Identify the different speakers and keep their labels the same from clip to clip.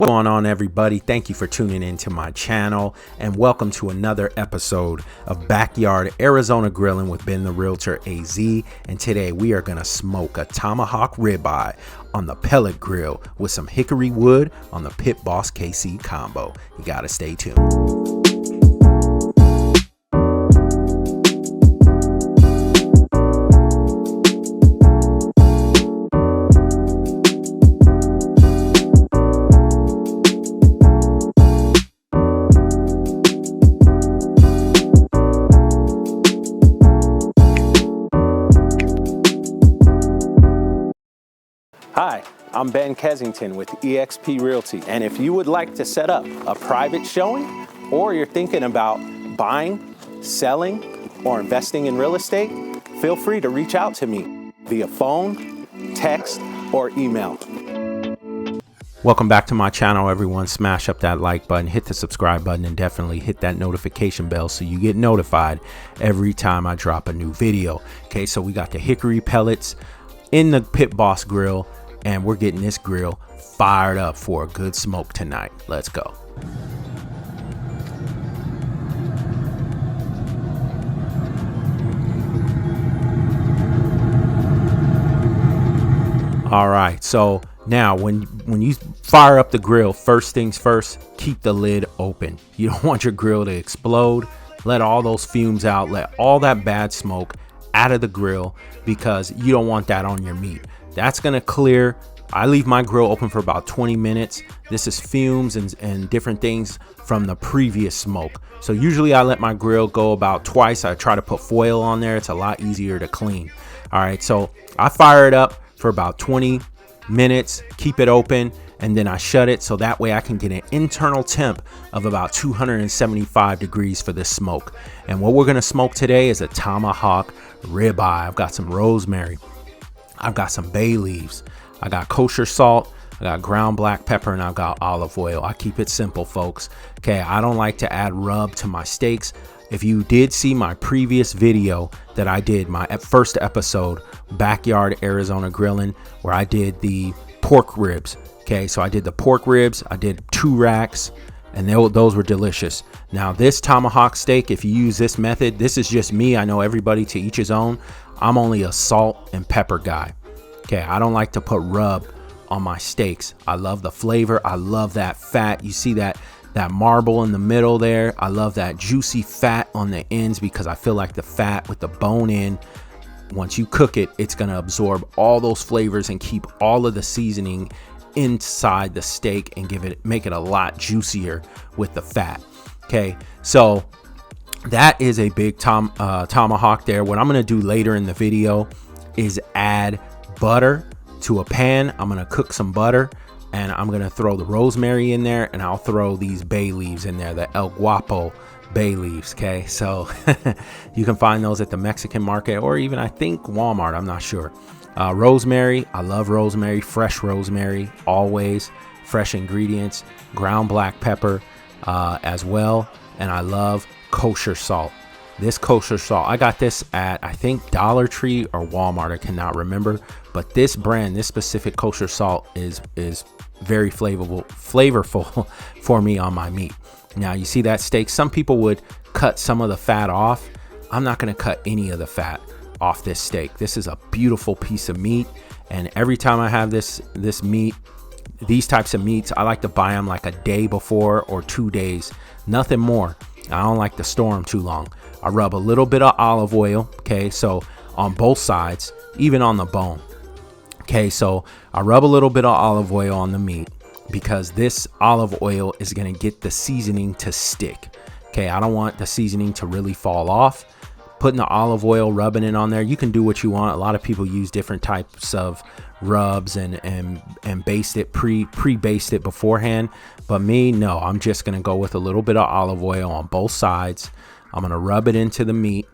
Speaker 1: What's going on, everybody? Thank you for tuning into my channel and welcome to another episode of Backyard Arizona Grilling with Ben the Realtor AZ. And today we are going to smoke a Tomahawk Ribeye on the pellet grill with some hickory wood on the Pit Boss KC combo. You got to stay tuned. Hi, I'm Ben Kensington with eXp Realty, and if you would like to set up a private showing or you're thinking about buying, selling, or investing in real estate, feel free to reach out to me via phone, text, or email. Welcome back to my channel, everyone. Smash up that like button, hit the subscribe button, and definitely hit that notification bell so you get notified every time I drop a new video. Okay, so we got the hickory pellets in the Pit Boss grill, and we're getting this grill fired up for a good smoke tonight. Let's go. All right, so now when you fire up the grill, first things first, keep the lid open. You don't want your grill to explode. Let all those fumes out, let all that bad smoke out of the grill, because you don't want that on your meat. That's gonna clear. I leave my grill open for about 20 minutes. This is fumes and different things from the previous smoke. So usually I let my grill go about twice. I try to put foil on there. It's a lot easier to clean. All right, so I fire it up for about 20 minutes, keep it open, and then I shut it so that way I can get an internal temp of about 275 degrees for this smoke. And what we're gonna smoke today is a Tomahawk Ribeye. I've got some rosemary, I've got some bay leaves, I got kosher salt, I got ground black pepper, and I've got olive oil. I keep it simple, folks. Okay, I don't like to add rub to my steaks. If you did see my previous video that I did, my first episode, Backyard Arizona Grilling, where I did the pork ribs. Okay, so I did the pork ribs, I did 2 racks, and those were delicious. Now this tomahawk steak, if you use this method, this is just me. I know everybody to each his own. I'm only a salt and pepper guy. Okay, I don't like to put rub on my steaks. I love the flavor. I love that fat. You see that marble in the middle there. I love that juicy fat on the ends because I feel like the fat with the bone in, once you cook it, it's gonna absorb all those flavors and keep all of the seasoning inside the steak and make it a lot juicier with the fat. Okay, so that is a big tomahawk there. What I'm gonna do later in the video is add butter to a pan. I'm gonna cook some butter and I'm gonna throw the rosemary in there, and I'll throw these bay leaves in there, the El Guapo bay leaves. Okay, so you can find those at the Mexican market or even I think Walmart, I'm not sure. Rosemary, I love rosemary, fresh rosemary, always fresh ingredients, ground black pepper as well, and I love kosher salt. This kosher salt, I got this at I think Dollar Tree or Walmart, I cannot remember, but this brand, this specific kosher salt is very flavorful for me on my meat. Now you see that steak, some people would cut some of the fat off. I'm not going to cut any of the fat off this steak. This is a beautiful piece of meat, and every time I have this meat, these types of meats, I like to buy them like a day before or 2 days, nothing more. I don't like to store them too long. I rub a little bit of olive oil, okay, so on both sides, even on the bone. Okay, so I rub a little bit of olive oil on the meat because this olive oil is gonna get the seasoning to stick. Okay, I don't want the seasoning to really fall off. Putting the olive oil, rubbing it on there, you can do what you want. A lot of people use different types of rubs and baste it, pre-baste it beforehand. But me, no, I'm just gonna go with a little bit of olive oil on both sides. I'm gonna rub it into the meat,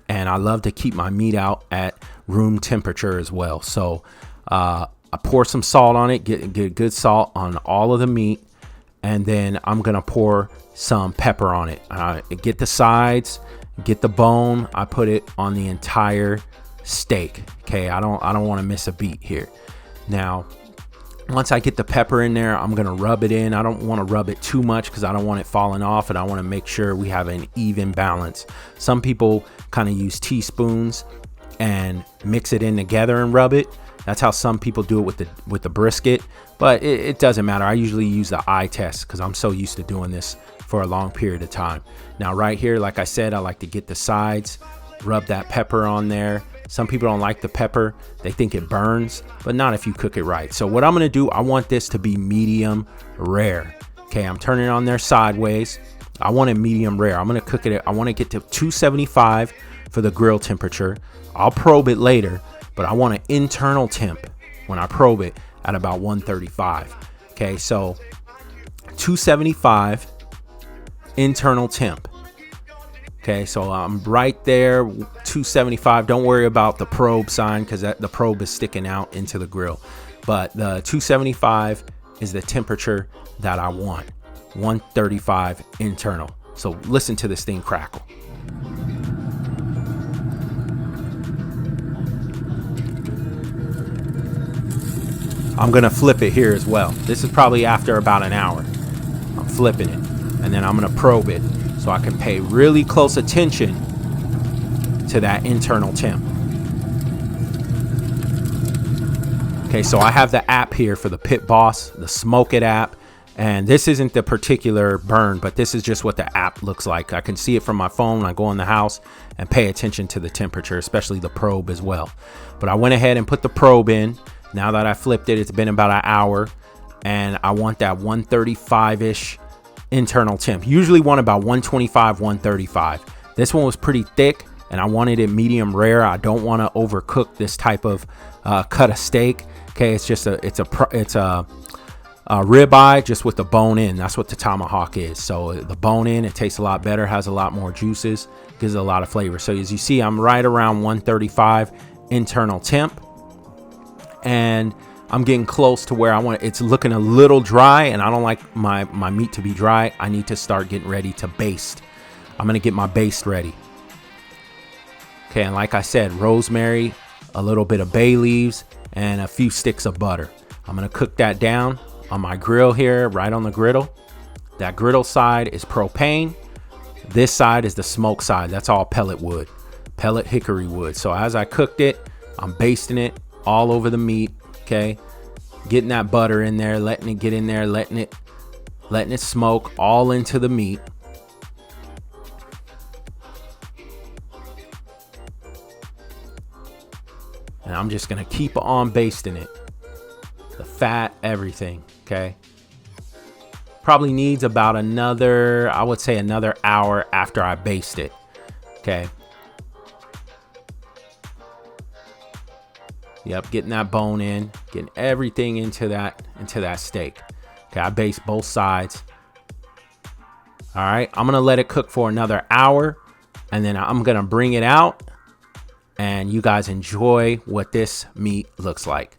Speaker 1: and I love to keep my meat out at room temperature as well. So I pour some salt on it, get good salt on all of the meat, and then I'm gonna pour some pepper on it. Get the sides, get the bone. I put it on the entire steak. Okay, I don't want to miss a beat here. Now Once I get the pepper in there, I'm gonna rub it in. I don't want to rub it too much because I don't want it falling off, and I want to make sure we have an even balance. Some people kind of use teaspoons and mix it in together and rub it. That's how some people do it with the brisket, but it doesn't matter. I usually use the eye test because I'm so used to doing this for a long period of time. Now right here, like I said, I like to get the sides, rub that pepper on there. Some people don't like the pepper. They think it burns, but not if you cook it right. So what I'm gonna do, I want this to be medium rare. Okay, I'm turning it on there sideways. I want it medium rare. I'm gonna cook it. I wanna get to 275 for the grill temperature. I'll probe it later, but I want an internal temp when I probe it at about 135. Okay, so 275 internal temp. Okay, so I'm right there, 275. Don't worry about the probe sign because the probe is sticking out into the grill. But the 275 is the temperature that I want. 135 internal. So listen to this thing crackle. I'm gonna flip it here as well. This is probably after about an hour. I'm flipping it, and then I'm gonna probe it so I can pay really close attention to that internal temp. Okay, so I have the app here for the Pit Boss, the Smoke It app, and this isn't the particular burn, but this is just what the app looks like. I can see it from my phone. I go in the house and pay attention to the temperature, especially the probe as well. But I went ahead and put the probe in. Now that I flipped it, it's been about an hour, and I want that 135-ish internal temp. Usually want about 125, 135. This one was pretty thick, and I wanted it medium rare. I don't want to overcook this type of cut of steak. Okay, it's just a ribeye just with the bone in. That's what the tomahawk is. So the bone in, it tastes a lot better, has a lot more juices, gives it a lot of flavor. So as you see, I'm right around 135 internal temp, and I'm getting close to where I want it. It's looking a little dry, and I don't like my meat to be dry. I need to start getting ready to baste. I'm gonna get my baste ready. Okay, and like I said, rosemary, a little bit of bay leaves, and a few sticks of butter. I'm gonna cook that down on my grill here, right on the griddle. That griddle side is propane. This side is the smoke side. That's all pellet wood, pellet hickory wood. So as I cooked it, I'm basting it all over the meat. Okay, getting that butter in there, letting it get in there, letting it smoke all into the meat. And I'm just gonna keep on basting it, the fat, everything. Okay, probably needs about another, I would say another hour after I baste it. Okay. Yep, getting that bone in, getting everything into that steak. Okay, I baste both sides. All right, I'm gonna let it cook for another hour, and then I'm gonna bring it out, and you guys enjoy what this meat looks like.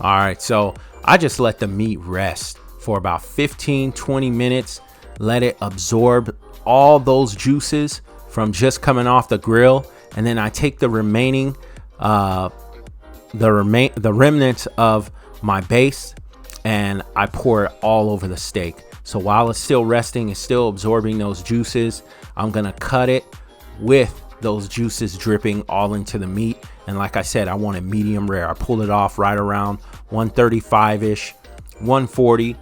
Speaker 1: All right, so I just let the meat rest for about 15-20 minutes. Let it absorb all those juices from just coming off the grill, and then I take the remaining the remnants of my base, and I pour it all over the steak. So while it's still resting, it's still absorbing those juices. I'm gonna cut it with those juices dripping all into the meat. And like I said, I want it medium rare. I pulled it off right around 135-ish, 140,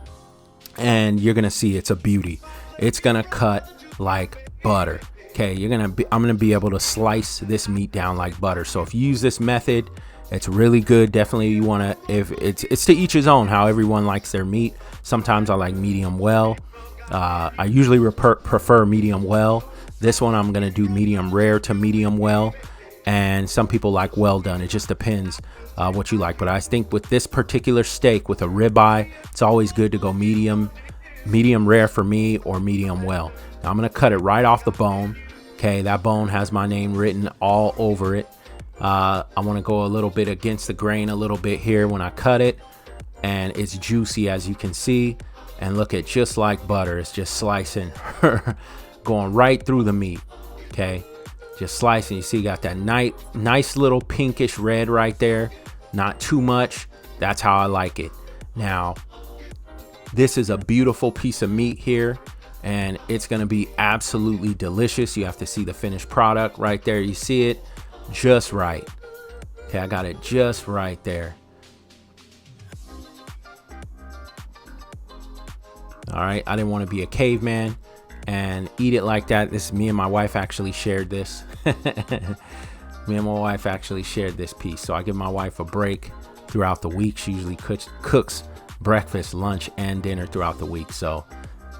Speaker 1: and you're gonna see it's a beauty. It's gonna cut like butter. Okay, I'm gonna be able to slice this meat down like butter. So if you use this method, It's really good. Definitely, you want to, if it's to each his own, how everyone likes their meat. Sometimes I like medium well. I usually prefer medium well. This one I'm going to do medium rare to medium well. And some people like well done. It just depends what you like. But I think with this particular steak, with a ribeye, it's always good to go medium rare for me, or medium well. Now I'm going to cut it right off the bone. Okay, that bone has my name written all over it. I want to go a little bit against the grain a little bit here when I cut it, and it's juicy, as you can see. And look, at just like butter, it's just slicing going right through the meat. Okay, just slicing. You see, you got that nice little pinkish red right there, not too much. That's how I like it. Now this is a beautiful piece of meat here, and it's going to be absolutely delicious. You have to see the finished product right there. You see it just right. Okay, I got it just right there. All right, I didn't want to be a caveman and eat it like that. This is me and my wife actually shared this. Me and my wife actually shared this piece. So I give my wife a break throughout the week. She usually cooks breakfast, lunch, and dinner throughout the week. So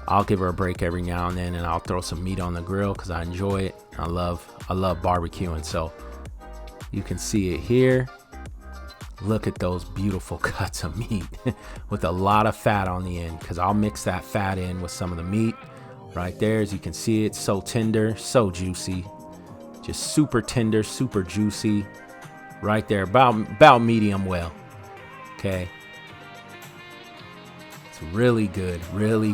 Speaker 1: I'll give her a break every now and then, and I'll throw some meat on the grill because I enjoy it. I love barbecuing. So you can see it here. Look at those beautiful cuts of meat with a lot of fat on the end, because I'll mix that fat in with some of the meat right there. As you can see, it's so tender, so juicy, just super tender, super juicy right there, about medium well. Okay, it's really good, really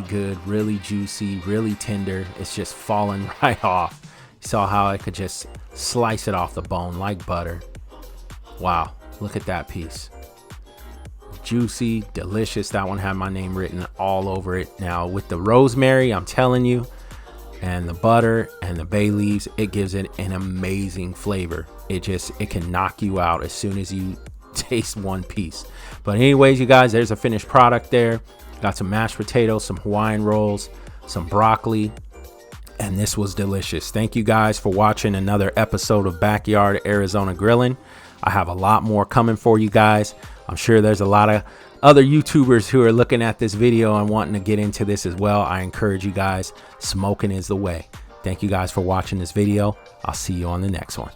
Speaker 1: juicy, really tender. It's just falling right off. You saw how I could just slice it off the bone like butter. Wow, look at that piece. Juicy, delicious. That one had my name written all over it. Now with the rosemary, I'm telling you, and the butter and the bay leaves, it gives it an amazing flavor. It can knock you out as soon as you taste one piece. But anyways, you guys, there's a finished product there. Got some mashed potatoes, some Hawaiian rolls, some broccoli, and this was delicious. Thank you guys for watching another episode of Backyard Arizona Grilling. I have a lot more coming for you guys. I'm sure there's a lot of other YouTubers who are looking at this video and wanting to get into this as well. I encourage you guys, smoking is the way. Thank you guys for watching this video. I'll see you on the next one.